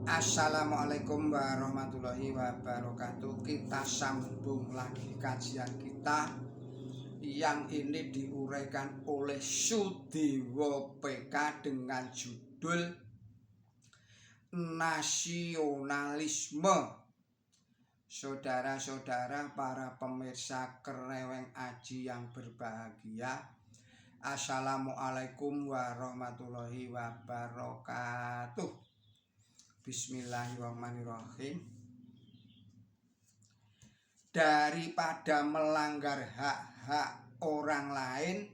Assalamualaikum warahmatullahi wabarakatuh. Kita sambung lagi kajian kita yang ini diuraikan oleh Sudewo PK dengan judul Nasionalisme. Saudara-saudara para pemirsa Kereweng Aji yang berbahagia, Assalamualaikum warahmatullahi wabarakatuh. Bismillahirrahmanirrahim. Daripada melanggar hak-hak orang lain,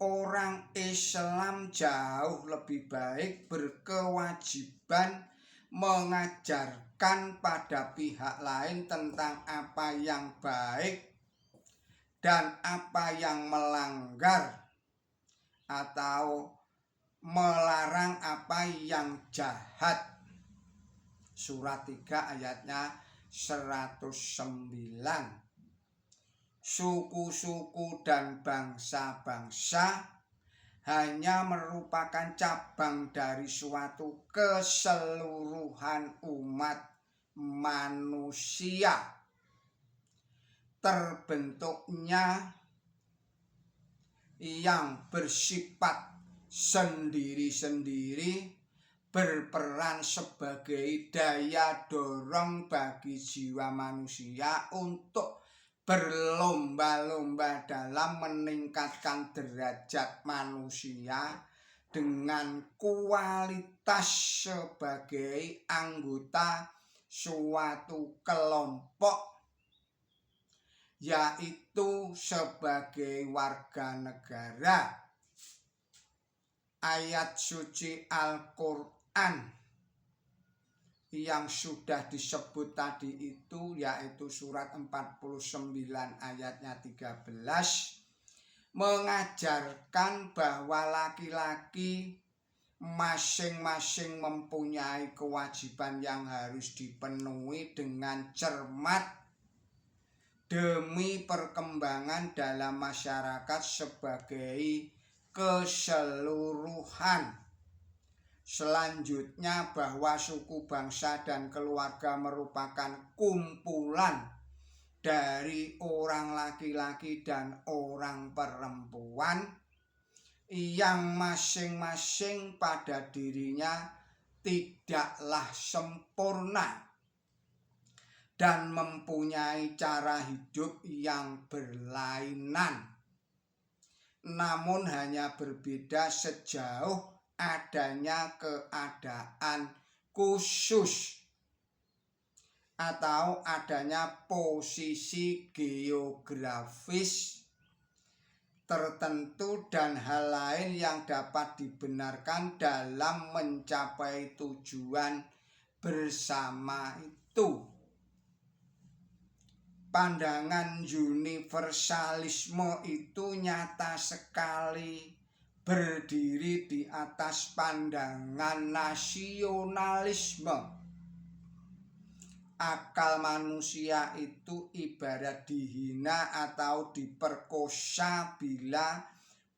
orang Islam jauh lebih baik berkewajiban mengajarkan pada pihak lain tentang apa yang baik dan apa yang melanggar atau melarang apa yang jahat. Surat 3 ayatnya 109. Suku-suku dan bangsa-bangsa hanya merupakan cabang dari suatu keseluruhan umat manusia. Terbentuknya yang bersifat sendiri-sendiri, berperan sebagai daya dorong bagi jiwa manusia untuk berlomba-lomba dalam meningkatkan derajat manusia dengan kualitas sebagai anggota suatu kelompok, yaitu sebagai warga negara. Ayat suci Al-Quran yang sudah disebut tadi itu, yaitu surat 49 ayatnya 13, mengajarkan bahwa laki-laki masing-masing mempunyai kewajiban yang harus dipenuhi dengan cermat demi perkembangan dalam masyarakat sebagai keseluruhan. Selanjutnya bahwa suku, bangsa, dan keluarga merupakan kumpulan dari orang laki-laki dan orang perempuan yang masing-masing pada dirinya tidaklah sempurna dan mempunyai cara hidup yang berlainan, namun hanya berbeda sejauh adanya keadaan khusus atau adanya posisi geografis tertentu dan hal lain yang dapat dibenarkan dalam mencapai tujuan bersama itu. Pandangan universalisme itu nyata sekali berdiri di atas pandangan nasionalisme. Akal manusia itu ibarat dihina atau diperkosa bila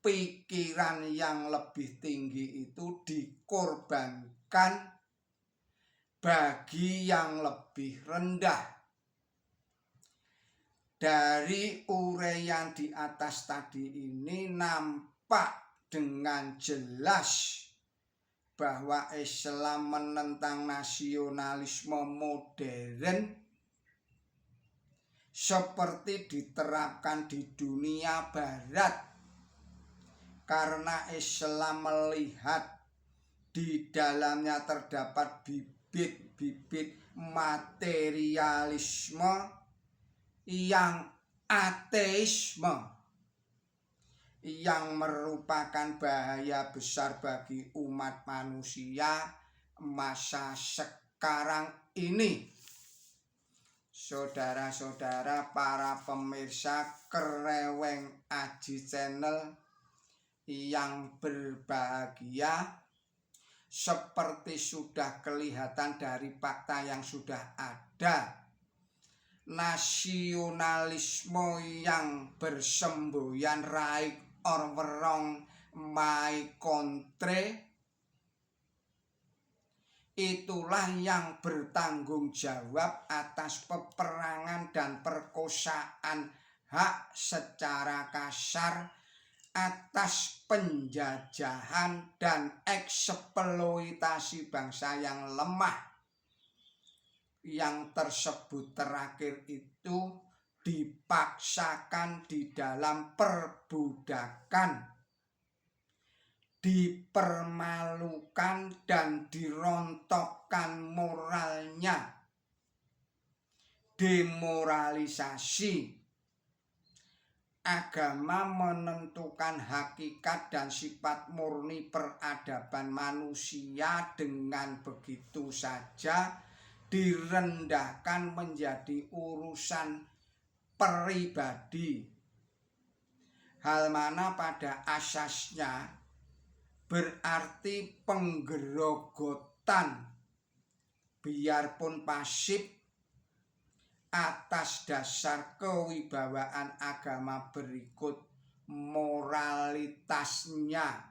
pikiran yang lebih tinggi itu dikorbankan bagi yang lebih rendah. Dari uraian di atas tadi ini nampak dengan jelas bahwa Islam menentang nasionalisme modern seperti diterapkan di dunia barat, karena Islam melihat di dalamnya terdapat bibit-bibit materialisme yang ateisme, yang merupakan bahaya besar bagi umat manusia masa sekarang ini. Saudara-saudara para pemirsa Kereweng Aji Channel yang berbahagia, seperti sudah kelihatan dari fakta yang sudah ada, nasionalisme yang bersemboyan right or wrong my country itulah yang bertanggung jawab atas peperangan dan perkosaan hak secara kasar, atas penjajahan dan eksploitasi bangsa yang lemah. Yang tersebut terakhir itu dipaksakan di dalam perbudakan, dipermalukan dan dirontokkan moralnya, demoralisasi. Agama menentukan hakikat dan sifat murni peradaban manusia dengan begitu saja direndahkan menjadi urusan pribadi, hal mana pada asasnya berarti penggerogotan biarpun pasif atas dasar kewibawaan agama berikut moralitasnya.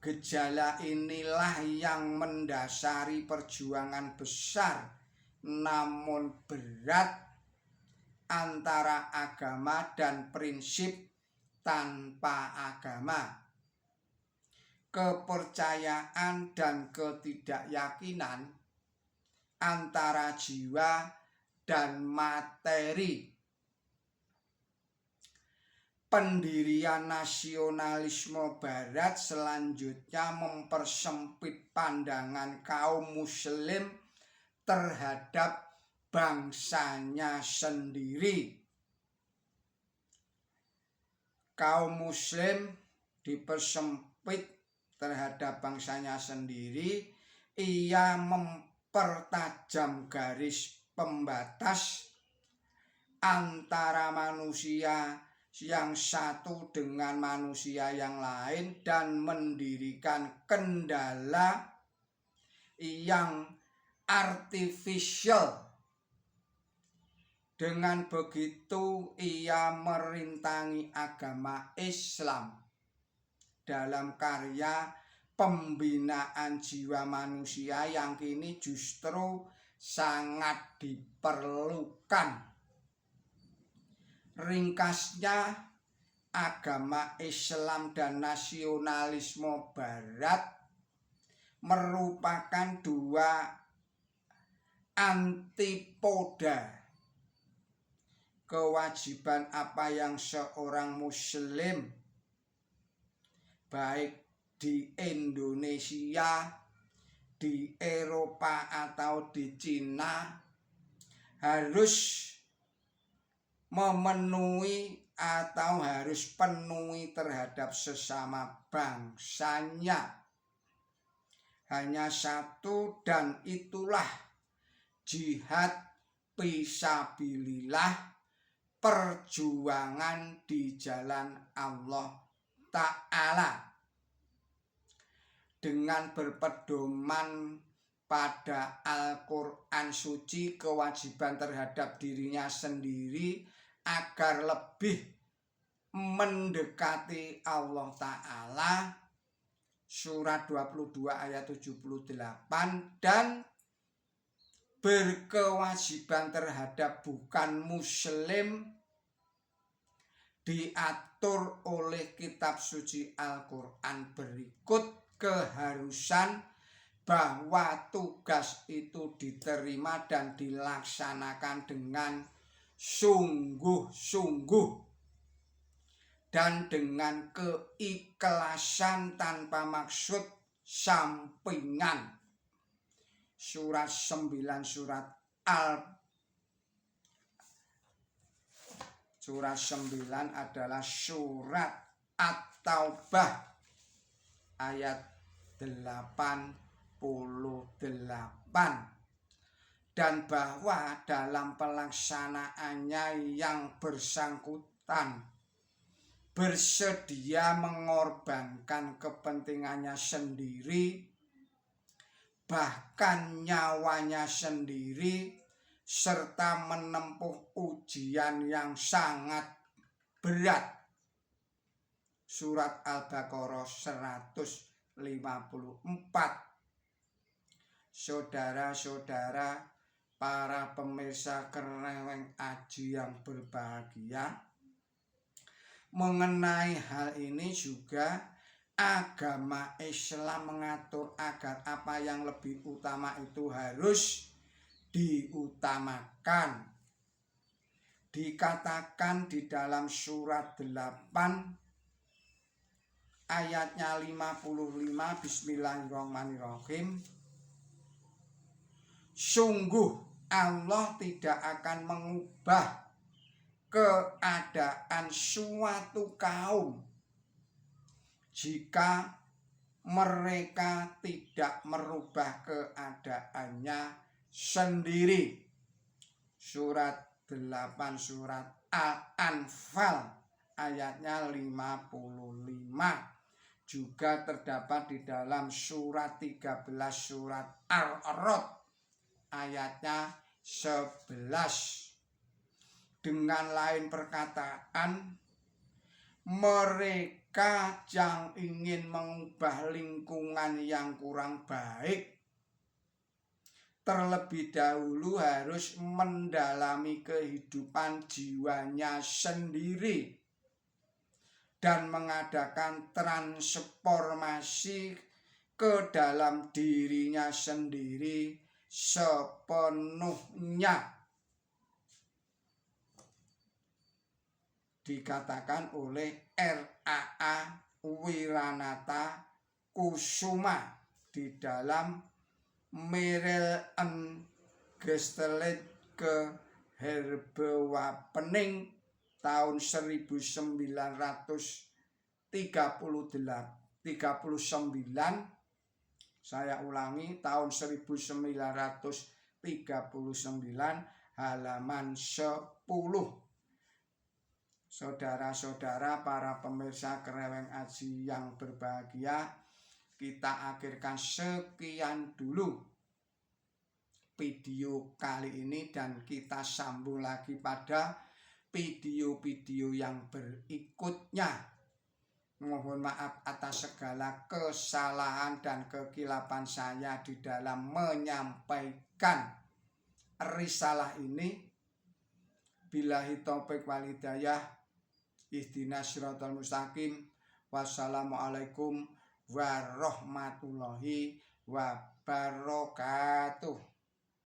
Gejala inilah yang mendasari perjuangan besar namun berat antara agama dan prinsip tanpa agama, kepercayaan dan ketidakyakinan, antara jiwa dan materi. Pendirian nasionalisme Barat selanjutnya mempersempit pandangan kaum Muslim terhadap bangsanya sendiri. Kaum Muslim dipersempit terhadap bangsanya sendiri. Ia mempertajam garis pembatas antara manusia yang satu dengan manusia yang lain dan mendirikan kendala yang artifisial. Dengan begitu ia merintangi agama Islam dalam karya pembinaan jiwa manusia yang kini justru sangat diperlukan. Ringkasnya, agama Islam dan nasionalisme Barat merupakan dua antipoda. Kewajiban apa yang seorang Muslim baik di Indonesia, di Eropa atau di Cina harus memenuhi atau harus penuhi terhadap sesama bangsanya. Hanya satu, dan itulah jihad fisabilillah, perjuangan di jalan Allah Ta'ala. Dengan berpedoman pada Al-Quran suci, kewajiban terhadap dirinya sendiri agar lebih mendekati Allah Ta'ala, surat 22 ayat 78, dan berkewajiban terhadap bukan Muslim diatur oleh kitab suci Al-Quran berikut. Keharusan bahwa tugas itu diterima dan dilaksanakan dengan sungguh-sungguh dan dengan keikhlasan tanpa maksud sampingan. Surat 9 Surat 9 adalah surat At-Taubah ayat 88. Dan bahwa dalam pelaksanaannya yang bersangkutan bersedia mengorbankan kepentingannya sendiri, bahkan nyawanya sendiri, serta menempuh ujian yang sangat berat. Surat Al-Baqarah 154. saudara-saudara, para pemirsa Kereweng Aji yang berbahagia. Mengenai hal ini juga agama Islam mengatur agar apa yang lebih utama itu harus diutamakan. Dikatakan di dalam surat 8 ayatnya 55, bismillahirrahmanirrahim. Sungguh Allah tidak akan mengubah keadaan suatu kaum jika mereka tidak merubah keadaannya sendiri. Surat 8 surat Al-Anfal ayatnya 55. Juga terdapat di dalam surat 13 surat Ar-Rod ayatnya 11. Dengan lain perkataan, mereka yang ingin mengubah lingkungan yang kurang baik terlebih dahulu harus mendalami kehidupan jiwanya sendiri dan mengadakan transformasi ke dalam dirinya sendiri sepenuhnya. Dikatakan oleh R.A.A. Wiranata Kusuma di dalam Merel en Gestelet ke Herbewapening tahun 1939. Saya ulangi, tahun 1939, halaman 10. Saudara-saudara, para pemirsa Kereweng Aji yang berbahagia, kita akhirkan sekian dulu video kali ini dan kita sambung lagi pada video-video yang berikutnya. Mohon maaf atas segala kesalahan dan kekilapan saya di dalam menyampaikan risalah ini. Billahi taufiq wal hidayah. Ihdinas siratal mustaqim. Wassalamualaikum warahmatullahi wabarakatuh.